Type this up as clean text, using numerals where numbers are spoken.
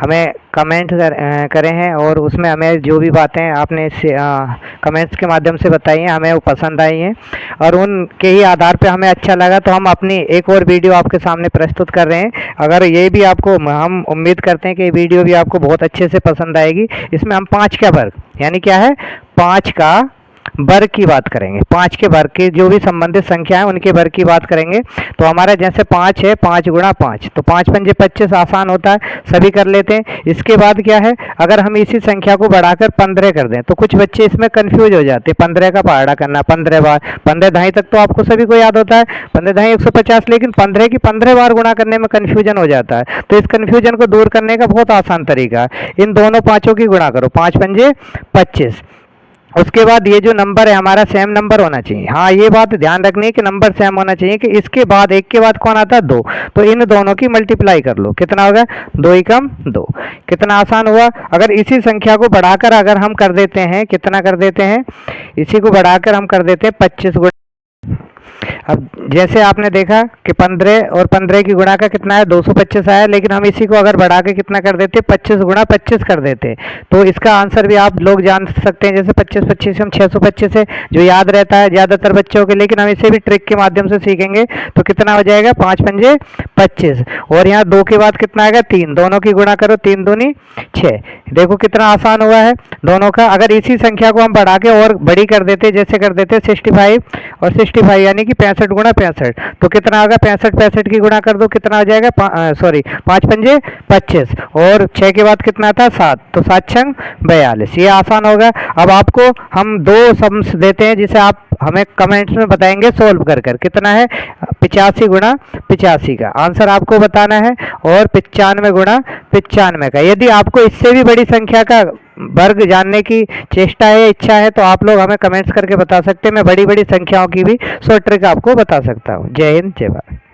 हमें कमेंट करे हैं और उसमें हमें जो भी बातें आपने कमेंट्स के माध्यम से बताई हैं हमें वो पसंद आई हैं, और उनके ही आधार पे हमें अच्छा लगा तो हम अपनी एक और वीडियो आपके सामने प्रस्तुत कर रहे हैं। अगर ये भी आपको, हम उम्मीद करते हैं कि ये वीडियो भी आपको बहुत अच्छे से पसंद आएगी। इसमें हम 5 का वर्ग यानी क्या है, 5 का वर्ग की बात करेंगे। 5 के वर्ग की जो भी संबंधित संख्या है उनके वर्ग की बात करेंगे। तो हमारा जैसे 5 है, 5 गुणा 5, तो 5 पंजे 25 आसान होता है, सभी कर लेते हैं। इसके बाद क्या है, अगर हम इसी संख्या को बढ़ाकर 15 कर दें तो कुछ बच्चे इसमें कंफ्यूज हो जाते हैं। 15 का पहाड़ा करना 15 बार, 15 ढाई तक तो आपको सभी को याद होता है, 15 ढाई 150, लेकिन 15 की 15 बार गुणा करने में कन्फ्यूजन हो जाता है। तो इस कन्फ्यूजन को दूर करने का बहुत आसान तरीका है, इन दोनों पाँचों की गुणा करो, 5 पंजे 25। उसके बाद ये जो नंबर है हमारा सेम नंबर होना चाहिए। हाँ, ये बात ध्यान रखनी है कि नंबर सेम होना चाहिए, कि इसके बाद एक के बाद कौन आता है, 2। तो इन दोनों की मल्टीप्लाई कर लो, कितना होगा, 2 एकम 2। कितना आसान हुआ। अगर इसी संख्या को बढ़ाकर अगर हम कर देते हैं, कितना कर देते हैं, इसी को बढ़ाकर हम कर देते हैं 25 गुणा। अब जैसे आपने देखा कि 15 और 15 की गुणा का कितना है, 225 आया, लेकिन हम इसी को अगर बढ़ा के कितना कर देते, 25 गुणा 25 कर देते, तो इसका आंसर भी आप लोग जान सकते हैं। जैसे 25 25 हम 625 है, जो याद रहता है ज़्यादातर बच्चों के, लेकिन हम इसे भी ट्रिक के माध्यम से सीखेंगे। तो कितना हो जाएगा, 5 पंजे 25, और यहाँ 2 के बाद कितना आएगा, 3, दोनों की गुणा करो, 3 दूनी 6। देखो कितना आसान हुआ है दोनों का। अगर इसी संख्या को हम बढ़ा के और बड़ी कर देते, जैसे कर देते 65 और 65 यानी कि 65 गुणा 65, तो कितना होगा, 65 65 की गुणा कर दो, कितना हो जाएगा, 5 पंजे 25, और 6 के बाद कितना था, 7, तो 7 छंग 42। ये आसान होगा। अब आपको हम 2 सम्स देते हैं जिसे आप हमें कमेंट्स में बताएंगे सोल्व कर कर। कितना है, 85 गुणा 85 का आंसर आपको बताना है, और 95 गुणा 95 का। यदि आपको इससे भी बड़ी संख्या का वर्ग जानने की चेष्टा है, इच्छा है, तो आप लोग हमें कमेंट्स करके बता सकते हैं। मैं बड़ी बड़ी संख्याओं की भी शॉर्ट ट्रिक आपको बता सकता हूँ। जय हिंद, जय भारत।